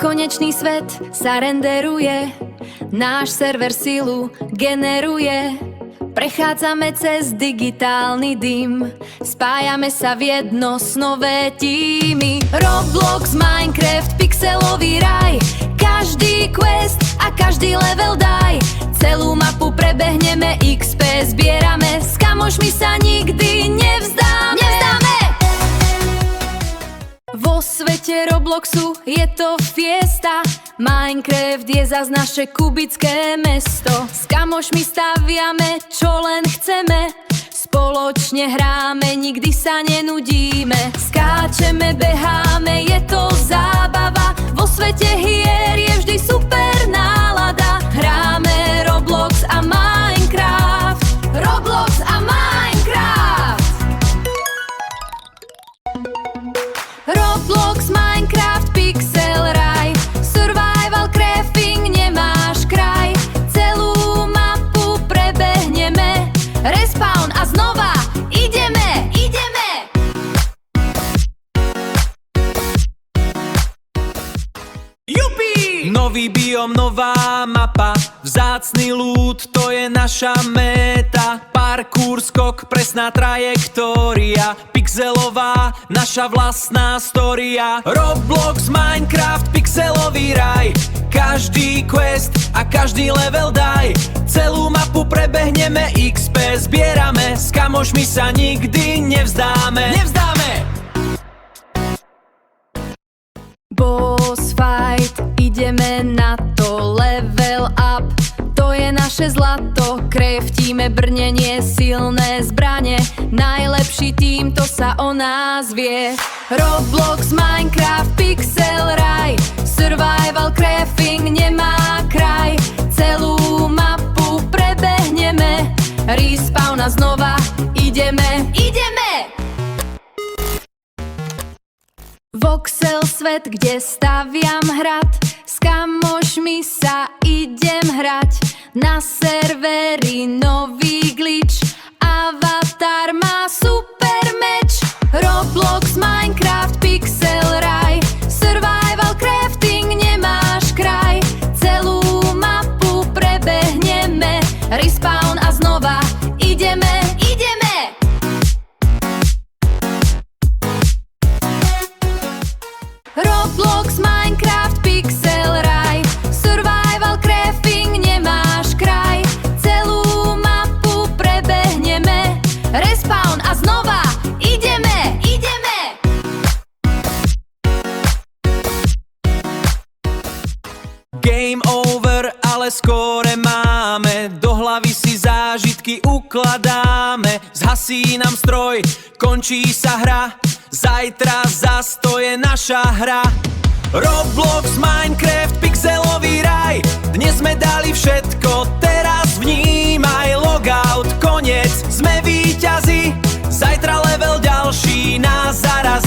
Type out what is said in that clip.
Nekonečný svet sa renderuje, náš server silu generuje. Prechádzame cez digitálny dym, spájame sa v jedno snové tímy. Roblox, Minecraft, pixelový raj, každý quest a každý level daj. Celú mapu prebehneme, XP zbierame, s kamošmi sa nikdy nevzdáme. Vo svete Robloxu je to fiesta, Minecraft je zas naše kubické mesto. S kamošmi staviame, čo len chceme, spoločne hráme, nikdy sa nenudíme. Skáčeme, beháme, je to zábava, vo svete hier je vždy super nálada. Hráme Roblox a Minecraft, Roblox a Minecraft. Roblox, Minecraft, pixel raj, survival crafting, nemáš kraj. Celú mapu prebehneme, respawn a znova ideme. Jupi! Nový biom, nová mapa, vzácny loot, to je naša méta. Parkour, skok, presná trajektória, pixelová, naša vlastná storia. Roblox, Minecraft, pixelový raj, každý quest a každý level daj. Celú mapu prebehneme, XP zbierame, s kamošmi sa nikdy nevzdáme. Boss fight, ideme na to, level up, to je naše zlato. Kreftíme brnenie, silné zbrane, najlepší tým, to sa o nás vie. Roblox, Minecraft, pixel raj, survival crafting, nemá kraj. Celú mapu prebehneme, respawn a znova ideme. Voxel svet, kde staviam hrad, s kamošmi sa idem hrať. Na serveri nový glitch, avatar má super meč. Roblox, Minecraft, pixel raj, survival crafting, nemáš kraj. Celú mapu prebehneme, respawn a znova ideme. Roblox, Minecraft, pixel raj, survival crafting, nemáš kraj. Celú mapu prebehneme, respawn a znova ideme. Game over, ale skóre máme, do hlavy si zážitky ukladáme. Zhasí nám stroj, končí sa hra, zajtra zas to je naša hra. Roblox, Minecraft, pixelový raj, dnes sme dali všetko, teraz vnímaj. Logout, koniec, sme víťazi, zajtra level ďalší nás zarazí.